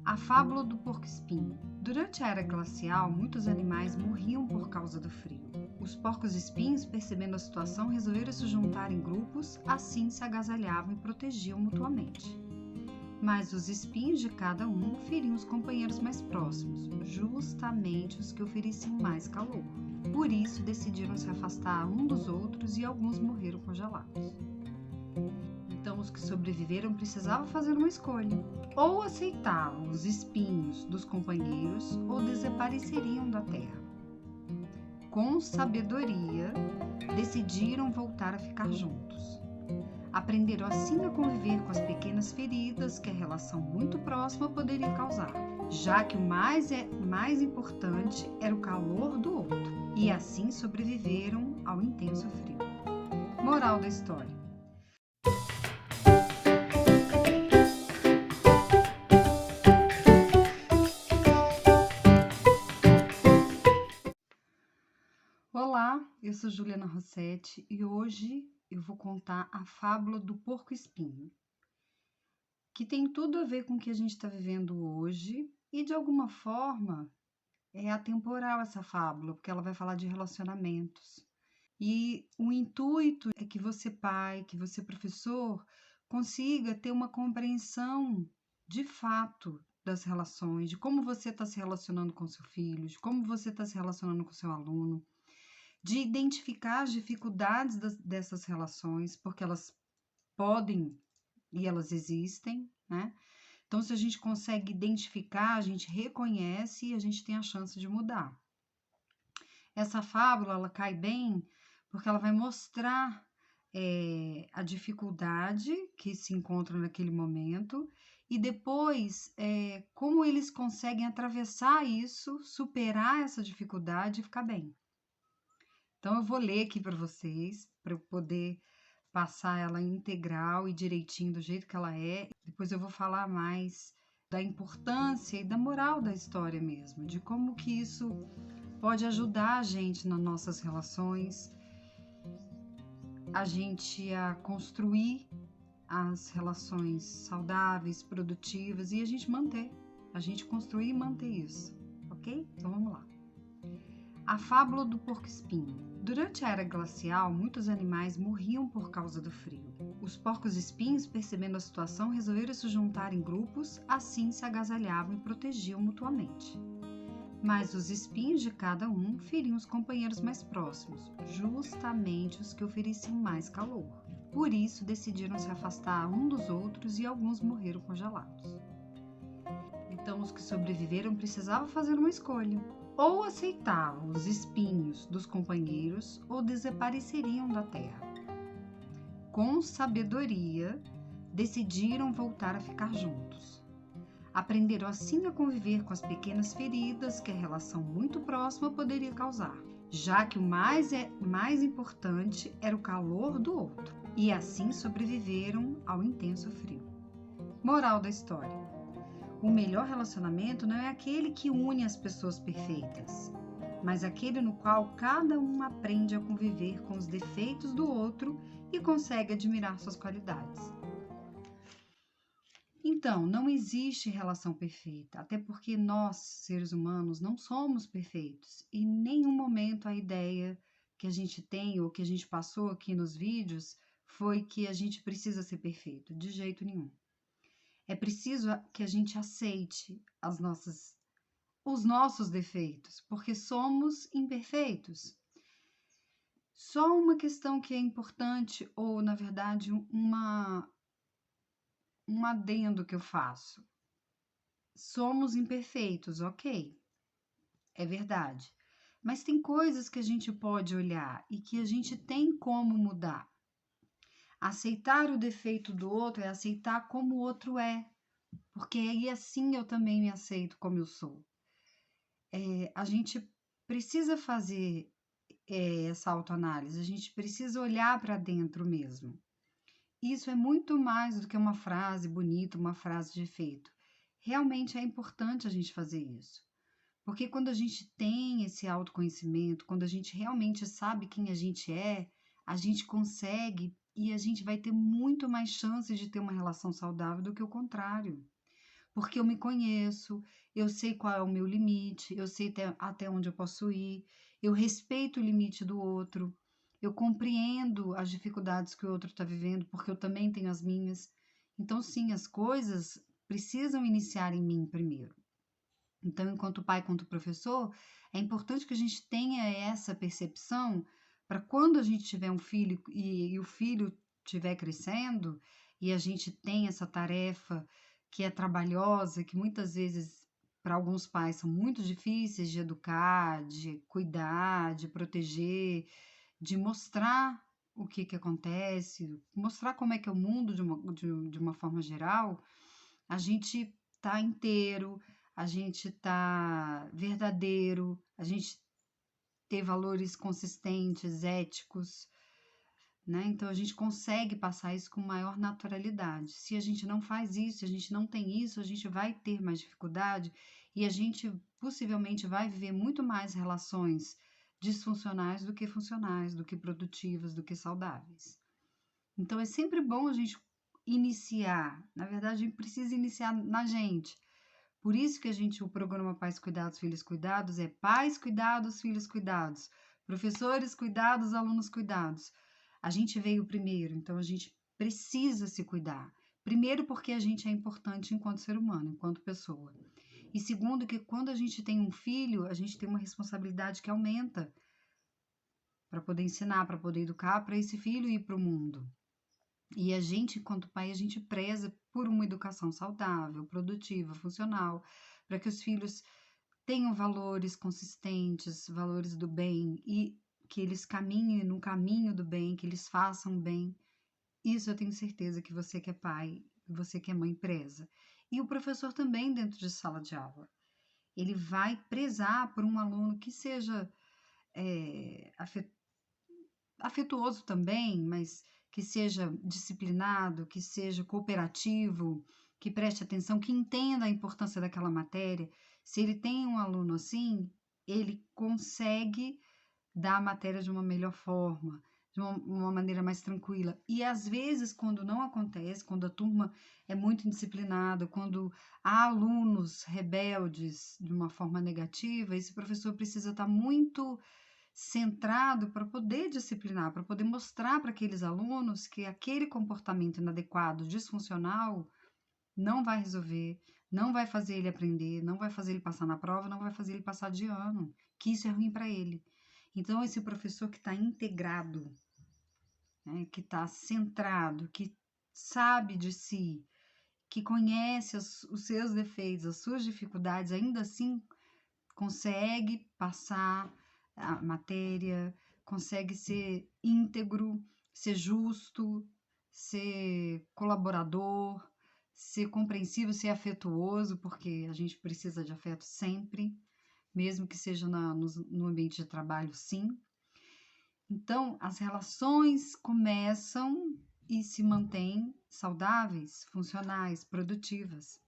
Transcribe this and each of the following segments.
A fábula do porco-espinho. Durante a era glacial, muitos animais morriam por causa do frio. Os porcos-espinhos, percebendo a situação, resolveram se juntar em grupos, assim se agasalhavam e protegiam mutuamente. Mas os espinhos de cada um feriam os companheiros mais próximos, justamente os que ofereciam mais calor. Por isso, decidiram se afastar um dos outros e alguns morreram congelados. Então, os que sobreviveram precisavam fazer uma escolha. Ou aceitavam os espinhos dos companheiros ou desapareceriam da terra. Com sabedoria, decidiram voltar a ficar juntos. Aprenderam assim a conviver com as pequenas feridas que a relação muito próxima poderia causar, já que o mais importante era o calor do outro, e assim sobreviveram ao intenso frio. Moral da história: olá, eu sou Juliana Rossetti e hoje eu vou contar a fábula do porco-espinho, que tem tudo a ver com o que a gente está vivendo hoje e, de alguma forma, é atemporal essa fábula, porque ela vai falar de relacionamentos. E o intuito é que você, pai, que você, professor, consiga ter uma compreensão de fato das relações, de como você está se relacionando com seu filho, de como você está se relacionando com seu aluno, de identificar as dificuldades dessas relações, porque elas podem e elas existem, né? Então, se a gente consegue identificar, a gente reconhece e a gente tem a chance de mudar. Essa fábula, ela cai bem porque ela vai mostrar a dificuldade que se encontra naquele momento e depois como eles conseguem atravessar isso, superar essa dificuldade e ficar bem. Então, eu vou ler aqui para vocês, para eu poder passar ela integral e direitinho do jeito que ela é. Depois eu vou falar mais da importância e da moral da história mesmo, de como que isso pode ajudar a gente nas nossas relações, a gente a construir as relações saudáveis, produtivas e a gente construir e manter isso, ok? Então vamos lá. A fábula do porco-espinho. Durante a era glacial, muitos animais morriam por causa do frio. Os porcos-espinhos, percebendo a situação, resolveram se juntar em grupos, assim se agasalhavam e protegiam mutuamente. Mas os espinhos de cada um feriam os companheiros mais próximos, justamente os que ofereciam mais calor. Por isso, decidiram se afastar um dos outros e alguns morreram congelados. Então, os que sobreviveram precisavam fazer uma escolha. Ou aceitavam os espinhos dos companheiros ou desapareceriam da terra. Com sabedoria, decidiram voltar a ficar juntos. Aprenderam assim a conviver com as pequenas feridas que a relação muito próxima poderia causar, já que o mais importante era o calor do outro, e assim sobreviveram ao intenso frio. Moral da história: o melhor relacionamento não é aquele que une as pessoas perfeitas, mas aquele no qual cada um aprende a conviver com os defeitos do outro e consegue admirar suas qualidades. Então, não existe relação perfeita, até porque nós, seres humanos, não somos perfeitos e em nenhum momento a ideia que a gente tem ou que a gente passou aqui nos vídeos foi que a gente precisa ser perfeito, de jeito nenhum. É preciso que a gente aceite os nossos defeitos, porque somos imperfeitos. Só uma questão que é importante, ou na verdade um adendo que eu faço. Somos imperfeitos, ok, é verdade. Mas tem coisas que a gente pode olhar e que a gente tem como mudar. Aceitar o defeito do outro é aceitar como o outro é, porque aí assim eu também me aceito como eu sou. A gente precisa fazer essa autoanálise, a gente precisa olhar para dentro mesmo. Isso é muito mais do que uma frase bonita, uma frase de efeito. Realmente é importante a gente fazer isso. Porque quando a gente tem esse autoconhecimento, quando a gente realmente sabe quem a gente consegue e a gente vai ter muito mais chances de ter uma relação saudável do que o contrário. porque eu me conheço, eu sei qual é o meu limite, eu sei até onde eu posso ir, eu respeito o limite do outro, eu compreendo as dificuldades que o outro está vivendo, porque eu também tenho as minhas. Então, sim, as coisas precisam iniciar em mim primeiro. Então, enquanto pai, enquanto professor, é importante que a gente tenha essa percepção para quando a gente tiver um filho e o filho estiver crescendo e a gente tem essa tarefa que é trabalhosa, que muitas vezes para alguns pais são muito difíceis de educar, de cuidar, de proteger, de mostrar o que acontece, mostrar como é que é o mundo de uma forma geral, a gente tá inteiro, a gente tá verdadeiro, a gente ter valores consistentes, éticos, né? Então a gente consegue passar isso com maior naturalidade. Se a gente não faz isso, se a gente não tem isso, a gente vai ter mais dificuldade e a gente possivelmente vai viver muito mais relações disfuncionais do que funcionais, do que produtivas, do que saudáveis. Então é sempre bom a gente iniciar. Na verdade, a gente precisa iniciar na gente. Por isso que o programa Pais Cuidados, Filhos Cuidados é pais cuidados, filhos cuidados, professores cuidados, alunos cuidados. A gente veio primeiro, então a gente precisa se cuidar. Primeiro, porque a gente é importante enquanto ser humano, enquanto pessoa. E segundo, que quando a gente tem um filho, a gente tem uma responsabilidade que aumenta para poder ensinar, para poder educar, para esse filho ir para o mundo. E a gente, enquanto pai, a gente preza por uma educação saudável, produtiva, funcional, para que os filhos tenham valores consistentes, valores do bem e que eles caminhem no caminho do bem, que eles façam bem. Isso eu tenho certeza que você que é pai, você que é mãe preza. E o professor também dentro de sala de aula. Ele vai prezar por um aluno que seja afetuoso também, mas que seja disciplinado, que seja cooperativo, que preste atenção, que entenda a importância daquela matéria. Se ele tem um aluno assim, ele consegue dar a matéria de uma melhor forma, de uma maneira mais tranquila. E às vezes, quando não acontece, quando a turma é muito indisciplinada, quando há alunos rebeldes de uma forma negativa, esse professor precisa estar muito centrado para poder disciplinar, para poder mostrar para aqueles alunos que aquele comportamento inadequado, disfuncional, não vai resolver, não vai fazer ele aprender, não vai fazer ele passar na prova, não vai fazer ele passar de ano, que isso é ruim para ele. Então, esse professor que está integrado, né, que está centrado, que sabe de si, que conhece os seus defeitos, as suas dificuldades, ainda assim consegue passar a matéria, consegue ser íntegro, ser justo, ser colaborador, ser compreensivo, ser afetuoso, porque a gente precisa de afeto sempre, mesmo que seja no ambiente de trabalho, sim. Então, as relações começam e se mantêm saudáveis, funcionais, produtivas.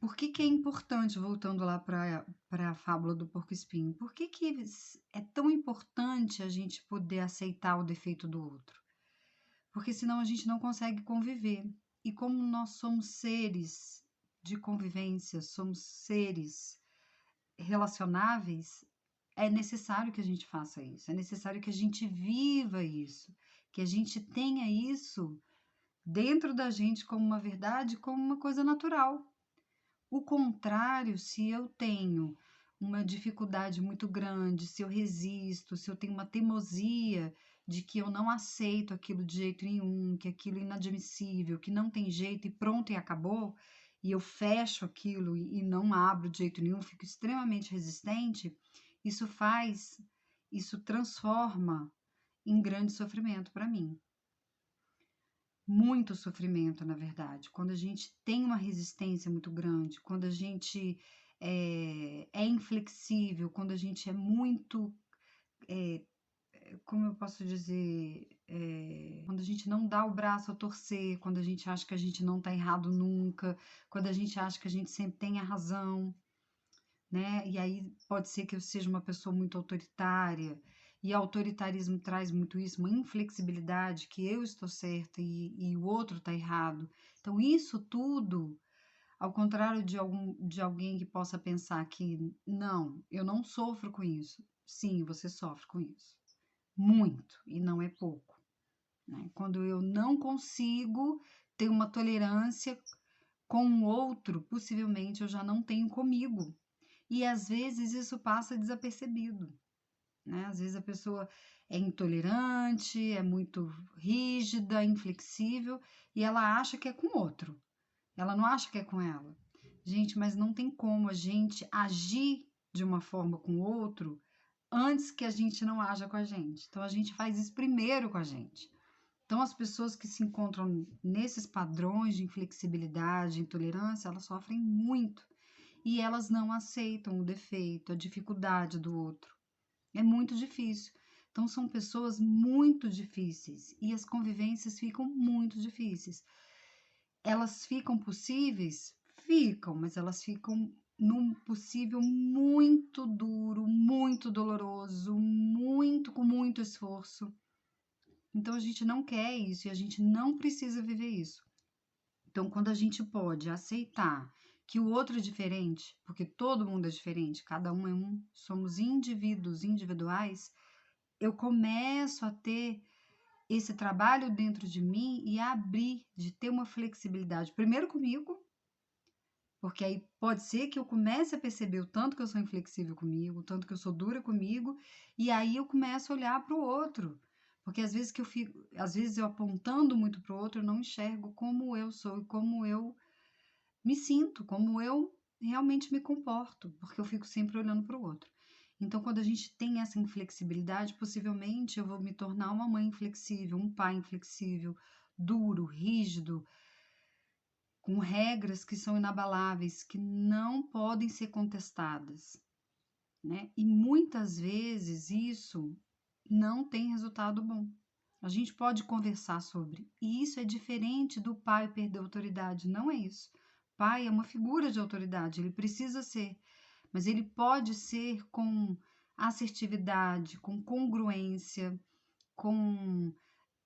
Por que é importante, voltando lá para a fábula do porco-espinho, por que é tão importante a gente poder aceitar o defeito do outro? Porque senão a gente não consegue conviver. E como nós somos seres de convivência, somos seres relacionáveis, é necessário que a gente faça isso, é necessário que a gente viva isso, que a gente tenha isso dentro da gente como uma verdade, como uma coisa natural. O contrário, se eu tenho uma dificuldade muito grande, se eu resisto, se eu tenho uma teimosia de que eu não aceito aquilo de jeito nenhum, que aquilo é inadmissível, que não tem jeito e pronto e acabou, e eu fecho aquilo e não abro de jeito nenhum, fico extremamente resistente, isso transforma em grande sofrimento para mim. Muito sofrimento, na verdade. Quando a gente tem uma resistência muito grande, quando a gente é inflexível, quando a gente é muito, como eu posso dizer, quando a gente não dá o braço a torcer, quando a gente acha que a gente não está errado nunca, quando a gente acha que a gente sempre tem a razão, né? E aí pode ser que eu seja uma pessoa muito autoritária, e autoritarismo traz muito isso, uma inflexibilidade, que eu estou certa e o outro está errado. Então, isso tudo Ao contrário de alguém que possa pensar que não, eu não sofro com isso. Sim, você sofre com isso. Muito, e não é pouco, né? Quando eu não consigo ter uma tolerância com o outro, possivelmente eu já não tenho comigo. E às vezes isso passa desapercebido, né? Às vezes a pessoa é intolerante, é muito rígida, inflexível, e ela acha que é com o outro. Ela não acha que é com ela. Gente, mas não tem como a gente agir de uma forma com o outro antes que a gente não haja com a gente. Então a gente faz isso primeiro com a gente. Então as pessoas que se encontram nesses padrões de inflexibilidade, intolerância, elas sofrem muito e elas não aceitam o defeito, a dificuldade do outro. É muito difícil. Então são pessoas muito difíceis e as convivências ficam muito difíceis. Elas ficam possíveis? Ficam, mas elas ficam num possível muito duro, muito doloroso, com muito esforço. Então a gente não quer isso e a gente não precisa viver isso. Então, quando a gente pode aceitar que o outro é diferente, porque todo mundo é diferente, cada um é um, somos indivíduos individuais, eu começo a ter esse trabalho dentro de mim e abrir, de ter uma flexibilidade, primeiro comigo, porque aí pode ser que eu comece a perceber o tanto que eu sou inflexível comigo, o tanto que eu sou dura comigo, e aí eu começo a olhar para o outro. Porque às vezes eu apontando muito para o outro, eu não enxergo como eu sou e como eu me sinto, como eu realmente me comporto, porque eu fico sempre olhando para o outro. Então, quando a gente tem essa inflexibilidade, possivelmente eu vou me tornar uma mãe inflexível, um pai inflexível, duro, rígido, com regras que são inabaláveis, que não podem ser contestadas, né? E muitas vezes isso não tem resultado bom. A gente pode conversar sobre, e isso é diferente do pai perder a autoridade, não é isso. Pai é uma figura de autoridade, ele precisa ser, mas ele pode ser com assertividade, com congruência, com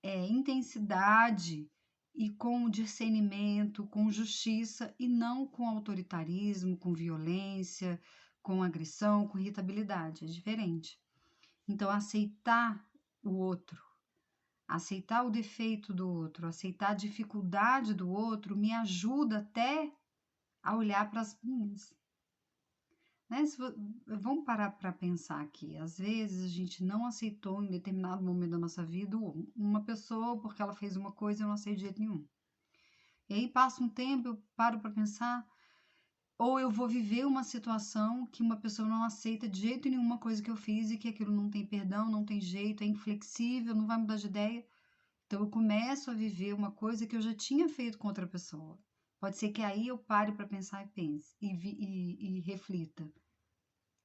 intensidade e com discernimento, com justiça e não com autoritarismo, com violência, com agressão, com irritabilidade. É diferente. Então, aceitar o outro, aceitar o defeito do outro, aceitar a dificuldade do outro, me ajuda até a olhar para as minhas. Né? Vamos parar para pensar aqui. Às vezes a gente não aceitou em determinado momento da nossa vida uma pessoa porque ela fez uma coisa e eu não aceito de jeito nenhum. E aí passa um tempo, eu paro para pensar, ou eu vou viver uma situação que uma pessoa não aceita de jeito nenhum uma coisa que eu fiz e que aquilo não tem perdão, não tem jeito, é inflexível, não vai mudar de ideia. Então eu começo a viver uma coisa que eu já tinha feito com outra pessoa. Pode ser que aí eu pare para pensar e pense e reflita.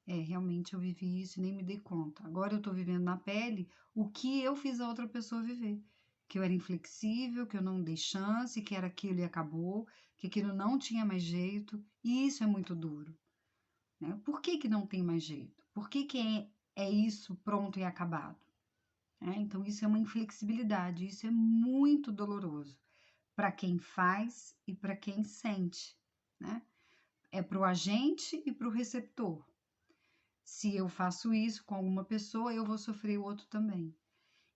Realmente eu vivi isso e nem me dei conta. Agora eu tô vivendo na pele o que eu fiz a outra pessoa viver. Que eu era inflexível, que eu não dei chance, que era aquilo e acabou, que aquilo não tinha mais jeito. E isso é muito duro, né? Por que que não tem mais jeito? Por que que é isso pronto e acabado? Então isso é uma inflexibilidade, isso é muito doloroso para quem faz e para quem sente, né? É para o agente e para o receptor. Se eu faço isso com alguma pessoa, eu vou sofrer o outro também.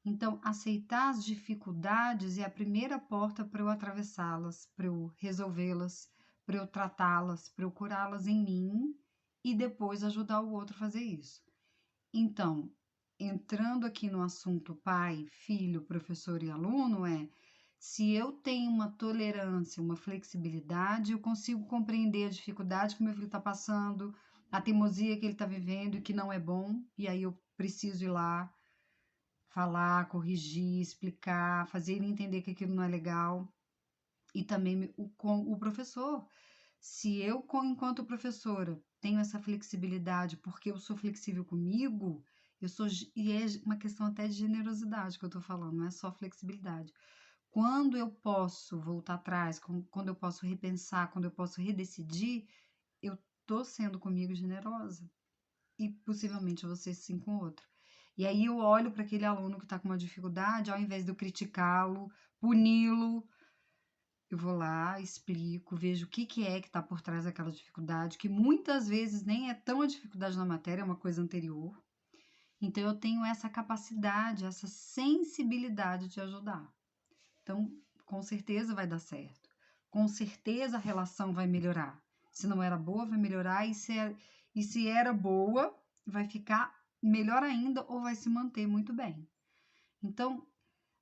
Então, aceitar as dificuldades é a primeira porta para eu atravessá-las, para eu resolvê-las, para eu tratá-las, para eu curá-las em mim e depois ajudar o outro a fazer isso. Então, entrando aqui no assunto pai, filho, professor e aluno, se eu tenho uma tolerância, uma flexibilidade, eu consigo compreender a dificuldade que meu filho está passando, a teimosia que ele está vivendo e que não é bom, e aí eu preciso ir lá falar, corrigir, explicar, fazer ele entender que aquilo não é legal. E também com o professor. Se eu, enquanto professora, tenho essa flexibilidade porque eu sou flexível comigo, e é uma questão até de generosidade que eu estou falando, não é só flexibilidade. Quando eu posso voltar atrás, quando eu posso repensar, quando eu posso redecidir, eu tô sendo comigo generosa. E possivelmente você sim com o outro. E aí eu olho para aquele aluno que está com uma dificuldade, ao invés de eu criticá-lo, puni-lo, eu vou lá, explico, vejo o que é que está por trás daquela dificuldade, que muitas vezes nem é tão a dificuldade na matéria, é uma coisa anterior. Então, eu tenho essa capacidade, essa sensibilidade de ajudar. Então, com certeza vai dar certo. Com certeza a relação vai melhorar. Se não era boa, vai melhorar. E se era boa, vai ficar melhor ainda ou vai se manter muito bem. Então,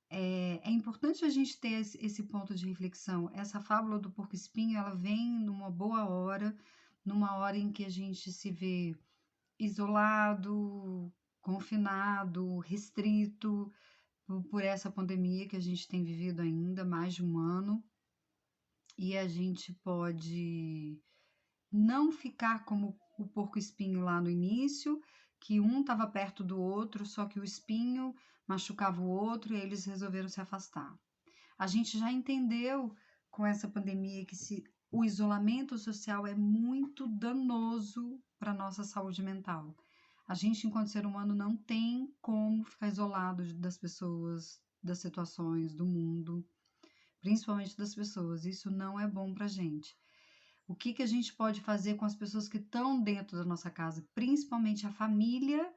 é importante a gente ter esse ponto de reflexão. Essa fábula do porco-espinho, ela vem numa boa hora, numa hora em que a gente se vê isolado, confinado, restrito por essa pandemia que a gente tem vivido ainda mais de um ano. E a gente pode não ficar como o porco-espinho lá no início, que um estava perto do outro, só que o espinho machucava o outro e eles resolveram se afastar. A gente já entendeu com essa pandemia que o isolamento social é muito danoso para a nossa saúde mental. A gente, enquanto ser humano, não tem como ficar isolado das pessoas, das situações, do mundo, principalmente das pessoas. Isso não é bom para a gente. O que a gente pode fazer com as pessoas que estão dentro da nossa casa, principalmente a família,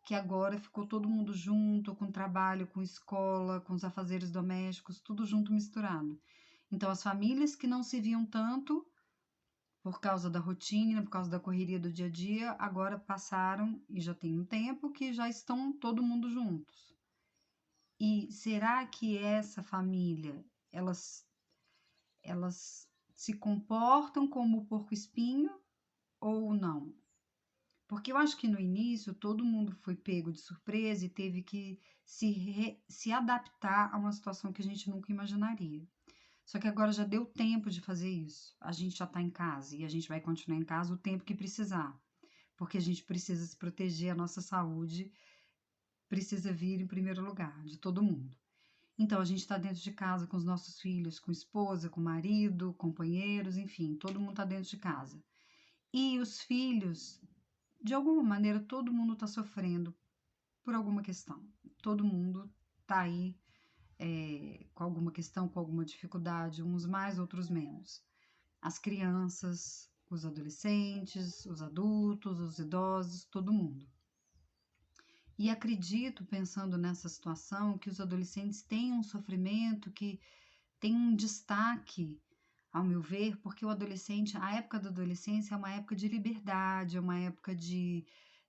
que agora ficou todo mundo junto, com trabalho, com escola, com os afazeres domésticos, tudo junto, misturado. Então, as famílias que não se viam tanto por causa da rotina, por causa da correria do dia a dia, agora passaram, e já tem um tempo, que já estão todo mundo juntos. E será que essa família, elas se comportam como o porco-espinho ou não? Porque eu acho que no início todo mundo foi pego de surpresa e teve que se adaptar a uma situação que a gente nunca imaginaria. Só que agora já deu tempo de fazer isso. A gente já está em casa e a gente vai continuar em casa o tempo que precisar. Porque a gente precisa se proteger, a nossa saúde precisa vir em primeiro lugar, de todo mundo. Então, a gente está dentro de casa com os nossos filhos, com esposa, com marido, companheiros, enfim, todo mundo está dentro de casa. E os filhos, de alguma maneira, todo mundo está sofrendo por alguma questão. Todo mundo está aí com alguma questão, com alguma dificuldade, uns mais, outros menos. As crianças, os adolescentes, os adultos, os idosos, todo mundo. E acredito, pensando nessa situação, que os adolescentes têm um sofrimento que tem um destaque, ao meu ver, porque o adolescente, a época da adolescência é uma época de liberdade, é uma época de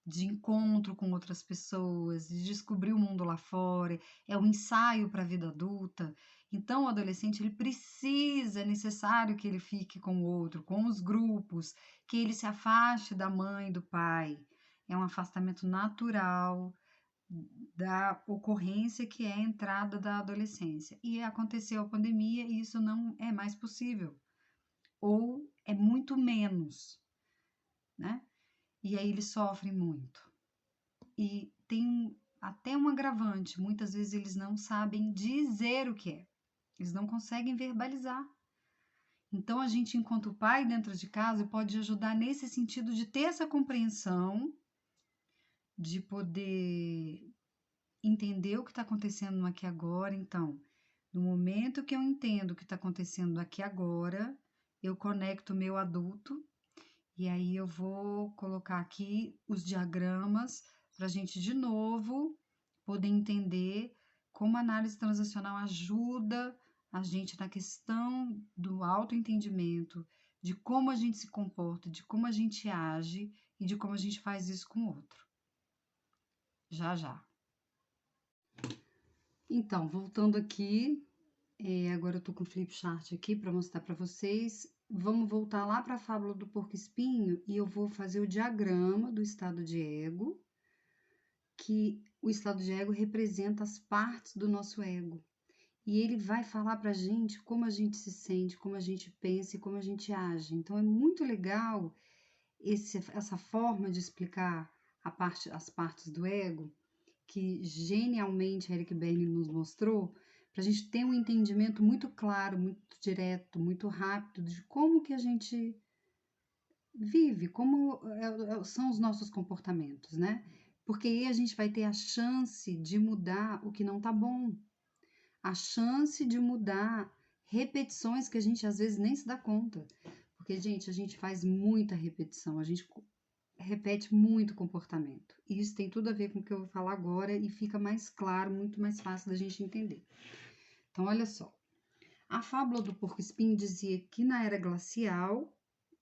encontro com outras pessoas, de descobrir o mundo lá fora, é um ensaio para a vida adulta. Então, o adolescente, ele precisa, é necessário que ele fique com o outro, com os grupos, que ele se afaste da mãe, do pai. É um afastamento natural da ocorrência que é a entrada da adolescência. E aconteceu a pandemia e isso não é mais possível, ou é muito menos, né? E aí eles sofrem muito. E tem até um agravante, muitas vezes eles não sabem dizer o que é, eles não conseguem verbalizar. Então a gente, enquanto pai dentro de casa, pode ajudar nesse sentido de ter essa compreensão, de poder entender o que está acontecendo no aqui e agora. Então, no momento que eu entendo o que está acontecendo aqui e agora, eu conecto o meu adulto e aí eu vou colocar aqui os diagramas para a gente, de novo, poder entender como a análise transacional ajuda a gente na questão do autoentendimento, de como a gente se comporta, de como a gente age e de como a gente faz isso com o outro. Já, já. Então, voltando aqui, agora eu tô com o flipchart aqui para mostrar para vocês. Vamos voltar lá para a fábula do porco-espinho e eu vou fazer o diagrama do estado de ego, que o estado de ego representa as partes do nosso ego. E ele vai falar para a gente como a gente se sente, como a gente pensa e como a gente age. Então, é muito legal essa forma de explicar as partes do ego, que genialmente Eric Berne nos mostrou, para a gente ter um entendimento muito claro, muito direto, muito rápido de como que a gente vive, como são os nossos comportamentos, né? Porque aí a gente vai ter a chance de mudar o que não tá bom, a chance de mudar repetições que a gente às vezes nem se dá conta. Porque, gente, a gente faz muita repetição, a gente repete muito comportamento. E isso tem tudo a ver com o que eu vou falar agora e fica mais claro, muito mais fácil da gente entender. Então, olha só. A fábula do porco-espinho dizia que na era glacial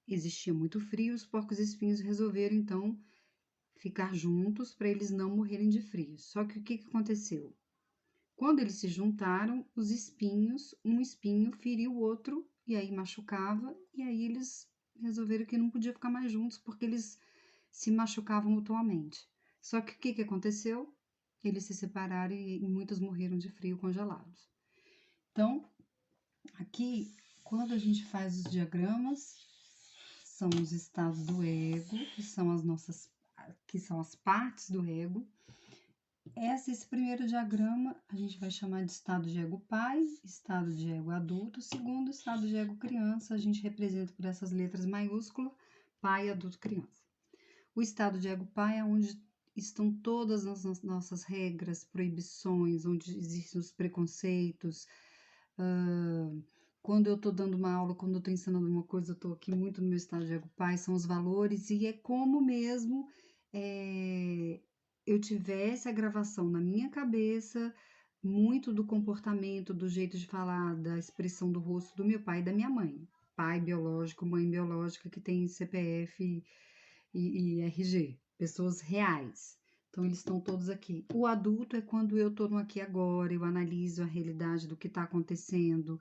existia muito frio, os porcos-espinhos resolveram então ficar juntos para eles não morrerem de frio. Só que o que aconteceu? Quando eles se juntaram, os espinhos, um espinho feriu o outro e aí machucava, e aí eles resolveram que não podia ficar mais juntos porque eles se machucavam mutuamente. Só que o que aconteceu? Eles se separaram e muitos morreram de frio congelados. Então, aqui, quando a gente faz os diagramas, são os estados do ego, que são as partes do ego. Esse primeiro diagrama a gente vai chamar de estado de ego pai, estado de ego adulto, segundo estado de ego criança, a gente representa por essas letras maiúsculas, pai, adulto, criança. O estado de ego pai é onde estão todas as nossas regras, proibições, onde existem os preconceitos. Quando eu estou dando uma aula, quando eu estou ensinando uma coisa, eu estou aqui muito no meu estado de ego pai, são os valores, e é como mesmo eu tivesse a gravação na minha cabeça, muito do comportamento, do jeito de falar, da expressão do rosto do meu pai e da minha mãe. Pai biológico, mãe biológica, que tem CPF e RG, pessoas reais. Então, eles estão todos aqui. O adulto é quando eu estou no aqui e agora, eu analiso a realidade do que está acontecendo,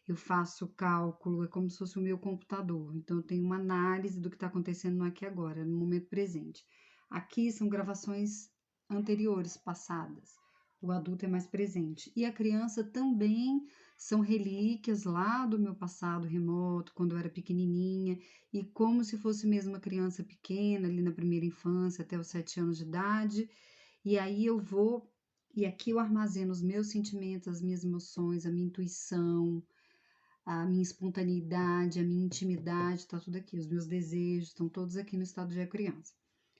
eu faço cálculo, é como se fosse o meu computador. Então, eu tenho uma análise do que está acontecendo no aqui e agora, no momento presente. Aqui são gravações anteriores, passadas. O adulto é mais presente. E a criança também são relíquias lá do meu passado remoto, quando eu era pequenininha, e como se fosse mesmo uma criança pequena, ali na primeira infância, até os 7 anos de idade. E aí eu vou, e aqui eu armazeno os meus sentimentos, as minhas emoções, a minha intuição, a minha espontaneidade, a minha intimidade, tá tudo aqui. Os meus desejos estão todos aqui no estado de criança.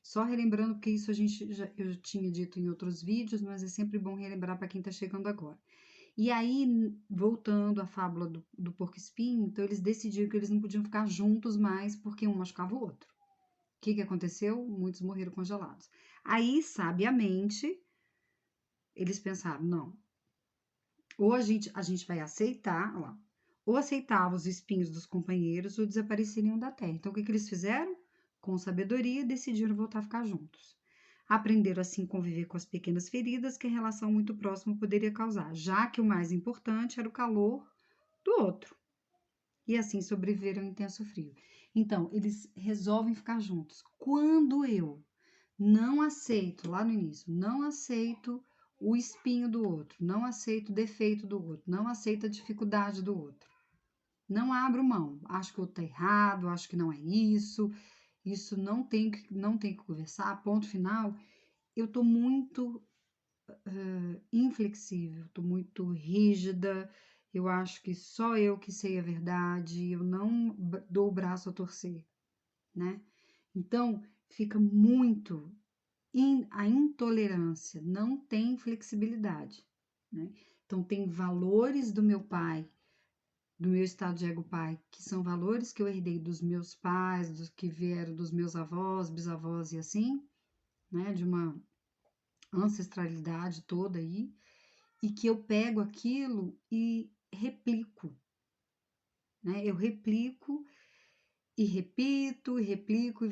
Só relembrando, porque isso eu já tinha dito em outros vídeos, mas é sempre bom relembrar para quem está chegando agora. E aí, voltando à fábula do porco-espinho, então eles decidiram que eles não podiam ficar juntos mais porque um machucava o outro. O que aconteceu? Muitos morreram congelados. Aí, sabiamente, eles pensaram, não, ou a gente vai aceitar, ó lá, ou aceitava os espinhos dos companheiros ou desapareceriam da terra. Então, o que eles fizeram? Com sabedoria, decidiram voltar a ficar juntos. Aprenderam assim a conviver com as pequenas feridas que a relação muito próxima poderia causar, já que o mais importante era o calor do outro. E assim sobreviveram ao intenso frio. Então, eles resolvem ficar juntos. Quando eu não aceito, lá no início, não aceito o espinho do outro, não aceito o defeito do outro, não aceito a dificuldade do outro, não abro mão, acho que eu estou errado, acho que não é isso, isso não tem que conversar, ponto final, eu estou muito inflexível, estou muito rígida, eu acho que só eu que sei a verdade, eu não dou o braço a torcer, né? Então, fica muito a intolerância, não tem flexibilidade, né? Então, tem valores do meu pai, do meu estado de ego pai, que são valores que eu herdei dos meus pais, dos que vieram dos meus avós, bisavós e assim, né? De uma ancestralidade toda aí, e que eu pego aquilo e replico, né? Eu replico e repito, e replico,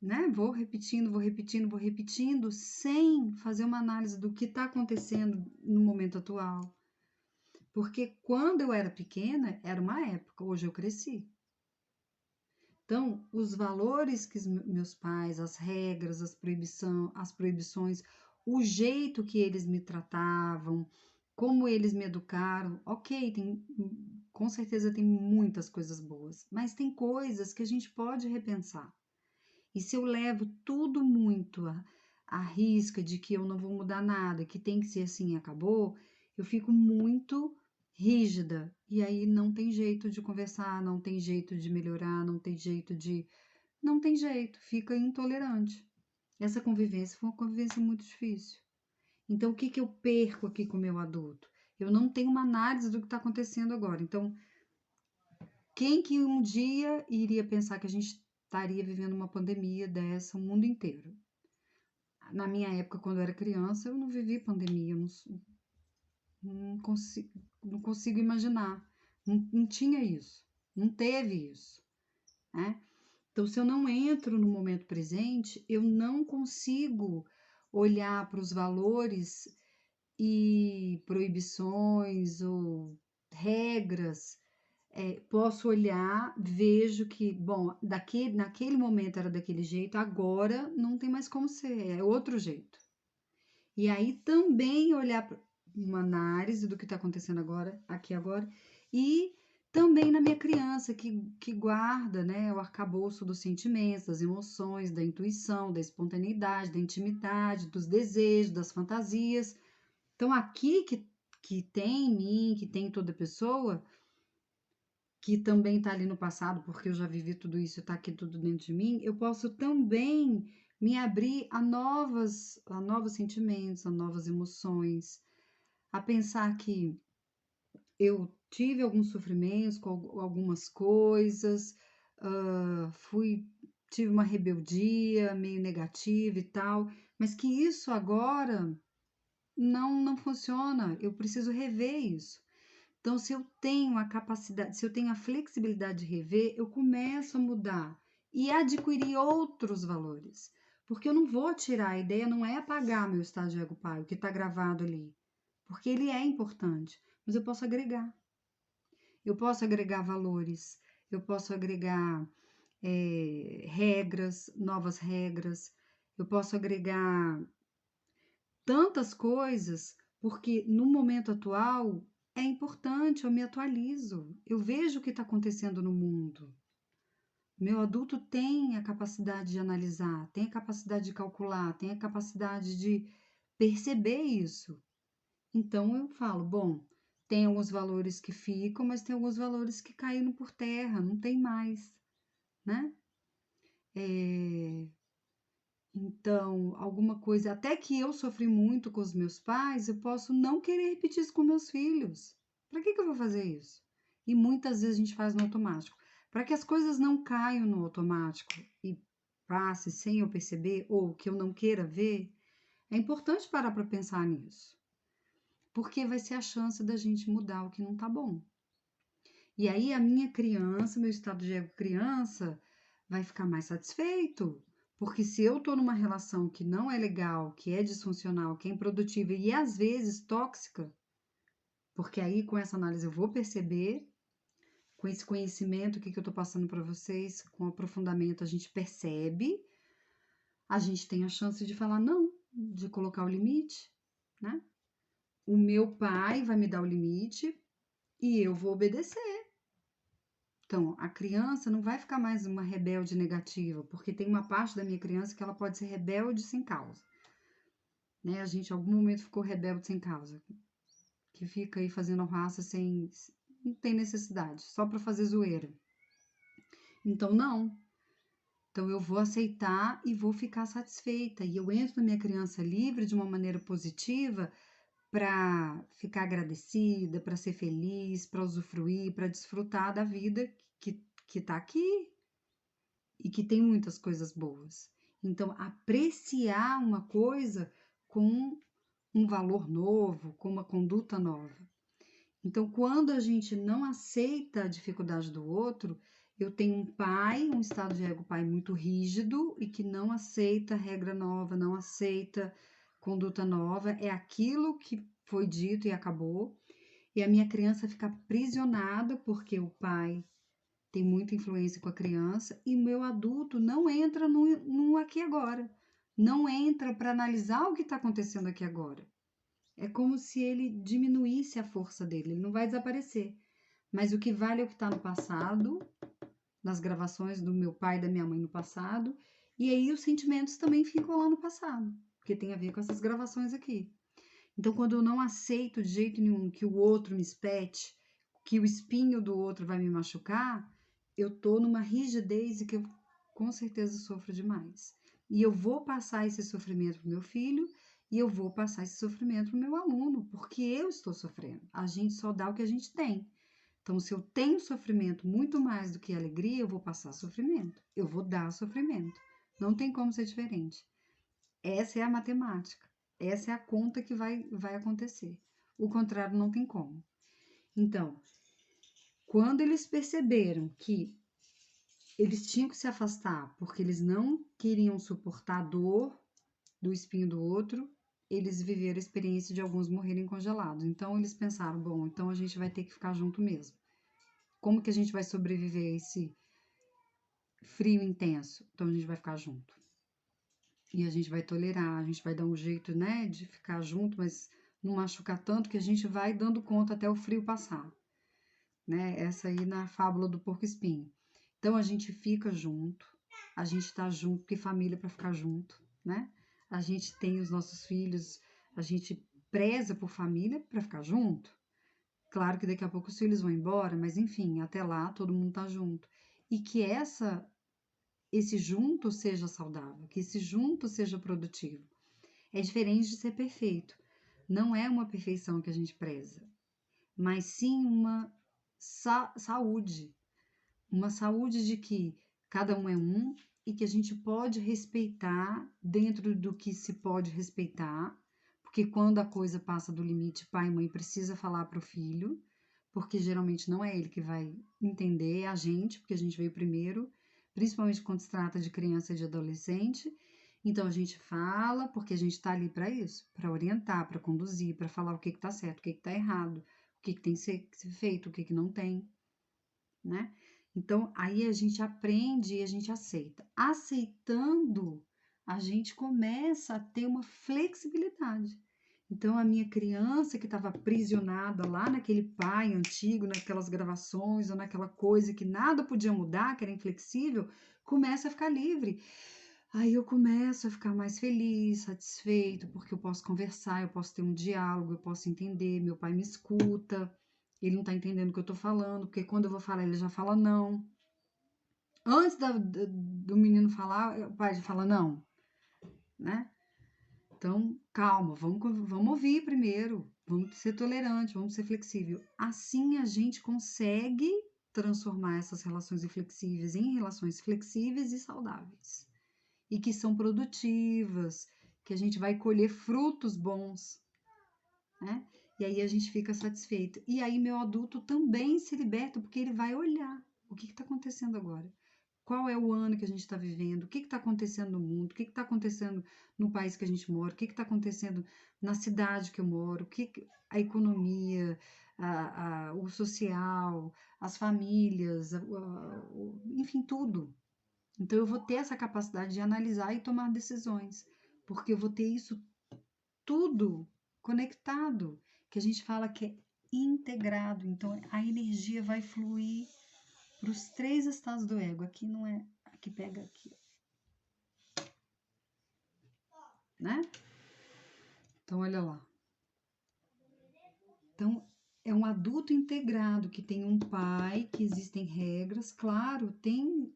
né? Vou repetindo, sem fazer uma análise do que está acontecendo no momento atual. Porque quando eu era pequena, era uma época, hoje eu cresci. Então, os valores que os meus pais, as regras, as proibições, o jeito que eles me tratavam, como eles me educaram, ok, com certeza tem muitas coisas boas, mas tem coisas que a gente pode repensar. E se eu levo tudo muito à risca de que eu não vou mudar nada, que tem que ser assim e acabou, eu fico muito rígida. E aí não tem jeito de conversar, não tem jeito de melhorar, não tem jeito de. Não tem jeito, fica intolerante. Essa convivência foi uma convivência muito difícil. Então, o que eu perco aqui com o meu adulto? Eu não tenho uma análise do que está acontecendo agora. Então, Quem que um dia iria pensar que a gente estaria vivendo uma pandemia dessa, o mundo inteiro? Na minha época, quando eu era criança, eu não vivi pandemia, eu não consigo imaginar. Não tinha isso, não teve isso, né? Então, se eu não entro no momento presente, eu não consigo olhar para os valores e proibições ou regras. Posso olhar, vejo que, bom, naquele momento era daquele jeito, agora não tem mais como ser, é outro jeito. E aí também olhar para uma análise do que está acontecendo agora, aqui agora, e também na minha criança, que guarda, né, o arcabouço dos sentimentos, das emoções, da intuição, da espontaneidade, da intimidade, dos desejos, das fantasias. Então, aqui que tem em mim, que tem em toda pessoa, que também está ali no passado, porque eu já vivi tudo isso, está aqui tudo dentro de mim, eu posso também me abrir a novos sentimentos, a novas emoções, a pensar que eu tive alguns sofrimentos com algumas coisas, tive uma rebeldia meio negativa e tal, mas que isso agora não funciona, eu preciso rever isso. Então, se eu tenho a capacidade, se eu tenho a flexibilidade de rever, eu começo a mudar e adquirir outros valores. Porque eu não vou tirar, a ideia não é apagar meu estado de ego pai, o que está gravado ali. Porque ele é importante, mas eu posso agregar. Eu posso agregar valores, eu posso agregar regras, novas regras, eu posso agregar tantas coisas, porque no momento atual é importante, eu me atualizo, eu vejo o que está acontecendo no mundo. Meu adulto tem a capacidade de analisar, tem a capacidade de calcular, tem a capacidade de perceber isso. Então eu falo, bom, tem alguns valores que ficam, mas tem alguns valores que caíram por terra, não tem mais, né? Então, alguma coisa, até que eu sofri muito com os meus pais, eu posso não querer repetir isso com meus filhos. Para que eu vou fazer isso? E muitas vezes a gente faz no automático. Para que as coisas não caiam no automático e passe sem eu perceber, ou que eu não queira ver, é importante parar para pensar nisso. Porque vai ser a chance da gente mudar o que não tá bom. E aí a minha criança, meu estado de ego criança, vai ficar mais satisfeito. Porque se eu tô numa relação que não é legal, que é disfuncional, que é improdutiva e às vezes tóxica, porque aí com essa análise eu vou perceber, com esse conhecimento que eu tô passando para vocês, com aprofundamento a gente percebe, a gente tem a chance de falar não, de colocar o limite, né? O meu pai vai me dar o limite e eu vou obedecer. Então, a criança não vai ficar mais uma rebelde negativa, porque tem uma parte da minha criança que ela pode ser rebelde sem causa. Né? A gente, em algum momento, ficou rebelde sem causa, que fica aí fazendo raça sem. Não tem necessidade, só para fazer zoeira. Então, não. Então, eu vou aceitar e vou ficar satisfeita. E eu entro na minha criança livre de uma maneira positiva para ficar agradecida, para ser feliz, para usufruir, para desfrutar da vida que está aqui e que tem muitas coisas boas. Então, apreciar uma coisa com um valor novo, com uma conduta nova. Então, quando a gente não aceita a dificuldade do outro, eu tenho um pai, um estado de ego pai muito rígido e que não aceita regra nova, não aceita conduta nova, é aquilo que foi dito e acabou. E a minha criança fica aprisionada porque o pai tem muita influência com a criança e o meu adulto não entra no aqui e agora, não entra para analisar o que está acontecendo aqui agora. É como se ele diminuísse a força dele, ele não vai desaparecer. Mas o que vale é o que está no passado, nas gravações do meu pai e da minha mãe no passado, e aí os sentimentos também ficam lá no passado, porque tem a ver com essas gravações aqui. Então, quando eu não aceito de jeito nenhum que o outro me espete, que o espinho do outro vai me machucar, eu tô numa rigidez e que eu com certeza sofro demais. E eu vou passar esse sofrimento pro meu filho e eu vou passar esse sofrimento pro meu aluno, porque eu estou sofrendo. A gente só dá o que a gente tem. Então, se eu tenho sofrimento muito mais do que alegria, eu vou passar sofrimento, eu vou dar sofrimento. Não tem como ser diferente. Essa é a matemática, essa é a conta que vai acontecer. O contrário não tem como. Então, quando eles perceberam que eles tinham que se afastar porque eles não queriam suportar a dor do espinho do outro, eles viveram a experiência de alguns morrerem congelados. Então, eles pensaram, bom, então a gente vai ter que ficar junto mesmo. Como que a gente vai sobreviver a esse frio intenso? Então, a gente vai ficar junto. E a gente vai tolerar, a gente vai dar um jeito, né, de ficar junto, mas não machucar tanto que a gente vai dando conta até o frio passar, né? Essa aí na fábula do porco-espinho. Então a gente fica junto, a gente tá junto, porque família é para ficar junto, né? A gente tem os nossos filhos, a gente preza por família para ficar junto. Claro que daqui a pouco os filhos vão embora, mas enfim, até lá todo mundo tá junto. E que esse junto seja saudável, que esse junto seja produtivo. É diferente de ser perfeito. Não é uma perfeição que a gente preza, mas sim uma saúde. Uma saúde de que cada um é um e que a gente pode respeitar dentro do que se pode respeitar, porque quando a coisa passa do limite, pai e mãe precisa falar para o filho, porque geralmente não é ele que vai entender, é a gente, porque a gente veio primeiro, principalmente quando se trata de criança e de adolescente. Então a gente fala, porque a gente está ali para isso, para orientar, para conduzir, para falar o que está certo, o que está errado, o que tem que ser feito, o que não tem, né? Então aí a gente aprende e a gente aceita. Aceitando, a gente começa a ter uma flexibilidade. Então a minha criança que estava aprisionada lá naquele pai antigo, naquelas gravações ou naquela coisa que nada podia mudar, que era inflexível, começa a ficar livre. Aí eu começo a ficar mais feliz, satisfeito, porque eu posso conversar, eu posso ter um diálogo, eu posso entender, meu pai me escuta, ele não tá entendendo o que eu tô falando, porque quando eu vou falar, ele já fala não. Antes do menino falar, o pai já fala não, né? Então, calma, vamos ouvir primeiro, vamos ser tolerante, vamos ser flexível. Assim a gente consegue transformar essas relações inflexíveis em relações flexíveis e saudáveis. E que são produtivas, que a gente vai colher frutos bons, né? E aí a gente fica satisfeito. E aí meu adulto também se liberta, porque ele vai olhar o que está acontecendo agora. Qual é o ano que a gente está vivendo? O que está acontecendo no mundo? O que está acontecendo no país que a gente mora? O que está acontecendo na cidade que eu moro? A economia, o social, as famílias, enfim, tudo. Então eu vou ter essa capacidade de analisar e tomar decisões, porque eu vou ter isso tudo conectado, que a gente fala que é integrado. Então a energia vai fluir para os três estados do ego. Aqui não é, aqui pega aqui, né? Então olha lá. Então é um adulto integrado que tem um pai, que existem regras, claro, tem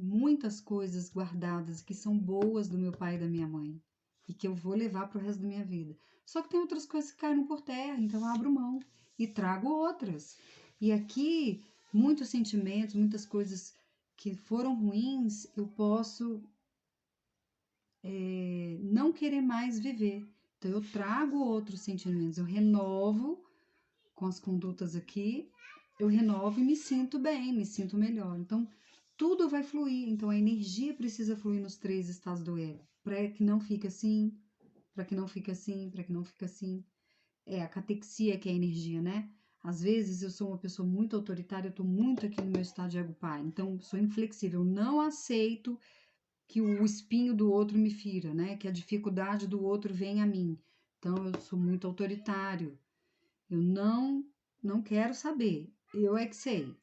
muitas coisas guardadas que são boas do meu pai e da minha mãe e que eu vou levar para o resto da minha vida. Só que tem outras coisas que caíram por terra, então eu abro mão e trago outras. E aqui muitos sentimentos, muitas coisas que foram ruins, eu posso não querer mais viver. Então eu trago outros sentimentos, eu renovo com as condutas aqui, eu renovo e me sinto bem, me sinto melhor. Então, tudo vai fluir. Então, a energia precisa fluir nos três estados do ego, para que não fique assim, para que não fique assim, para que não fique assim. É a catexia que é a energia, né? Às vezes eu sou uma pessoa muito autoritária, eu estou muito aqui no meu estado de ego pai, então sou inflexível, eu não aceito que o espinho do outro me fira, né? Que a dificuldade do outro venha a mim. Então eu sou muito autoritário, eu não quero saber. Eu é que sei.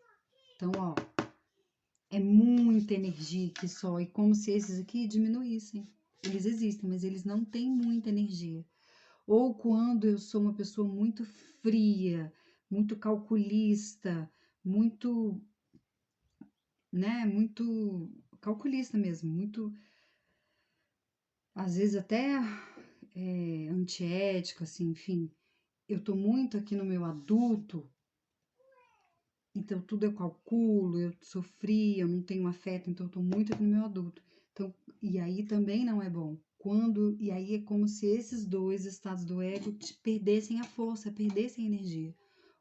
Então, ó, é muita energia que só, e como se esses aqui diminuíssem. Eles existem, mas eles não têm muita energia. Ou quando eu sou uma pessoa muito fria, muito calculista, muito, né, muito calculista mesmo, muito, às vezes até antiética, assim, enfim. Eu tô muito aqui no meu adulto, então tudo eu calculo, eu sofri, eu não tenho afeto, então eu tô muito aqui no meu adulto. Então, e aí também não é bom. E aí é como se esses dois estados do ego perdessem a força, perdessem a energia.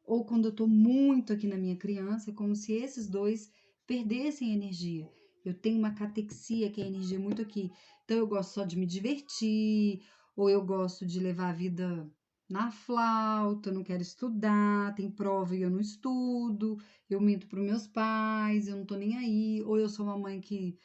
Ou quando eu tô muito aqui na minha criança, é como se esses dois perdessem a energia. Eu tenho uma catexia, que é a energia muito aqui. Então eu gosto só de me divertir, ou eu gosto de levar a vida na flauta, não quero estudar, tem prova e eu não estudo, eu minto para os meus pais, eu não tô nem aí, ou eu sou uma mãe que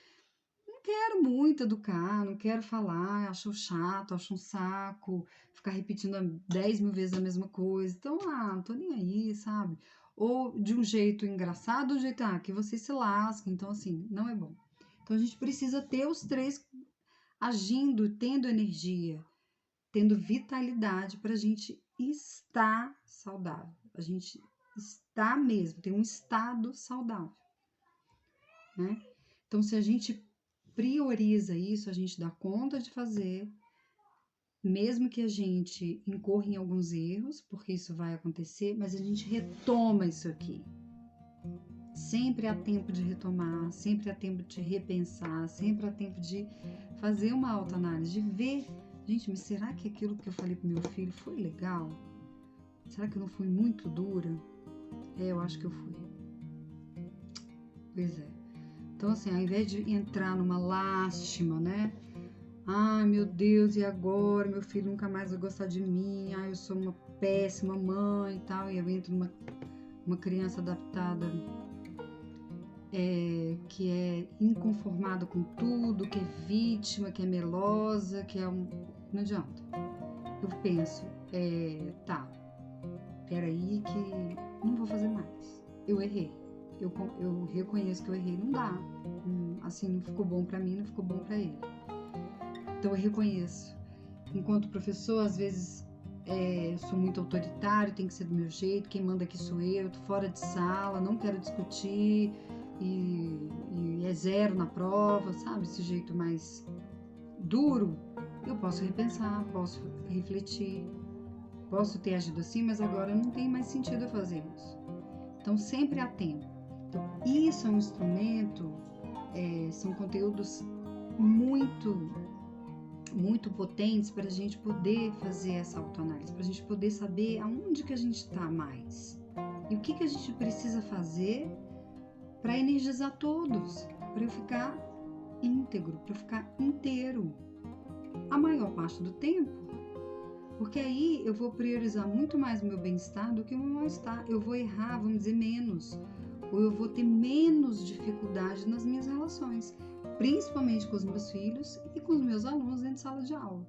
não quero muito educar, não quero falar, acho chato, acho um saco, ficar repetindo 10 mil vezes a mesma coisa, então, não tô nem aí, sabe? Ou de um jeito engraçado, de um jeito, que você se lasca, então assim, não é bom. Então a gente precisa ter os três agindo, tendo energia, tendo vitalidade para a gente estar saudável. A gente está mesmo, tem um estado saudável, né? Então, se a gente prioriza isso, a gente dá conta de fazer, mesmo que a gente incorra em alguns erros, porque isso vai acontecer, mas a gente retoma isso aqui. Sempre há tempo de retomar, sempre há tempo de repensar, sempre há tempo de fazer uma autoanálise, de ver, gente, mas será que aquilo que eu falei pro meu filho foi legal? Será que eu não fui muito dura? Eu acho que eu fui. Pois é. Então, assim, ao invés de entrar numa lástima, né? Ai, meu Deus, e agora? Meu filho nunca mais vai gostar de mim. Ai, eu sou uma péssima mãe e tal. E eu entro numa criança adaptada que é inconformada com tudo, que é vítima, que é melosa, que é um... Não adianta. Eu penso, tá, peraí que não vou fazer mais. Eu errei. Eu reconheço que eu errei. Não dá. Assim, não ficou bom pra mim, não ficou bom pra ele. Então eu reconheço. Enquanto professor, às vezes sou muito autoritário, tem que ser do meu jeito, quem manda aqui sou eu, tô fora de sala, não quero discutir e é zero na prova, sabe? Esse jeito mais duro. Eu posso repensar, posso refletir, posso ter agido assim, mas agora não tem mais sentido eu fazer isso. Então sempre há tempo. Então, isso é um instrumento, são conteúdos muito muito potentes para a gente poder fazer essa autoanálise, para a gente poder saber aonde que a gente está mais e o que a gente precisa fazer para energizar todos, para eu ficar íntegro, para eu ficar inteiro a maior parte do tempo, porque aí eu vou priorizar muito mais o meu bem-estar do que o meu mal-estar. Eu vou errar, vamos dizer, menos, ou eu vou ter menos dificuldade nas minhas relações, principalmente com os meus filhos e com os meus alunos dentro de sala de aula.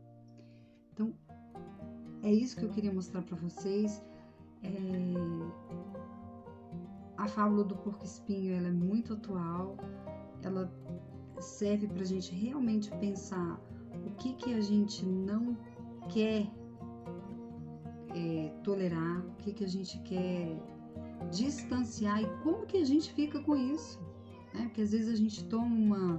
Então, é isso que eu queria mostrar para vocês. A fábula do porco-espinho, ela é muito atual, ela serve para a gente realmente pensar o que a gente não quer tolerar, o que a gente quer distanciar e como que a gente fica com isso, né? Porque às vezes a gente toma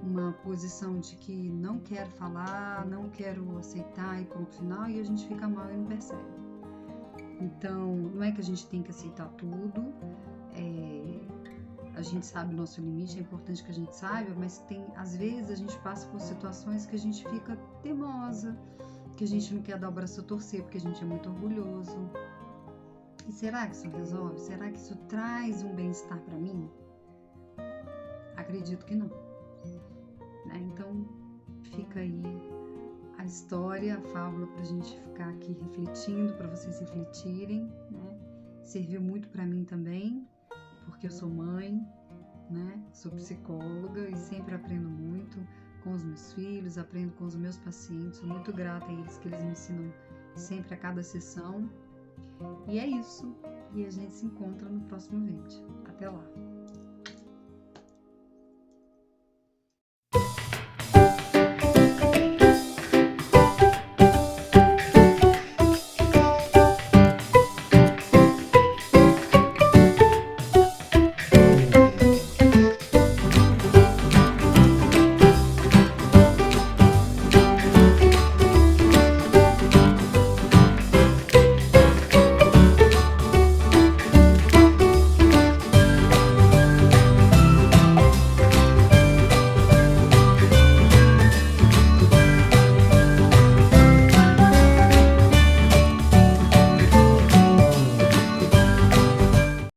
uma posição de que não quero falar, não quero aceitar e ponto final, e a gente fica mal e não percebe. Então, não é que a gente tem que aceitar tudo, a gente sabe o nosso limite, é importante que a gente saiba, mas às vezes a gente passa por situações que a gente fica teimosa, que a gente não quer dar o braço a torcer porque a gente é muito orgulhoso. E será que isso resolve? Será que isso traz um bem-estar para mim? Acredito que não. Né? Então, fica aí a história, a fábula para a gente ficar aqui refletindo, para vocês refletirem. Né? Serviu muito para mim também, porque eu sou mãe, né? Sou psicóloga e sempre aprendo muito com os meus filhos, aprendo com os meus pacientes. Sou muito grata a eles, que eles me ensinam sempre a cada sessão. E é isso. E a gente se encontra no próximo vídeo. Até lá!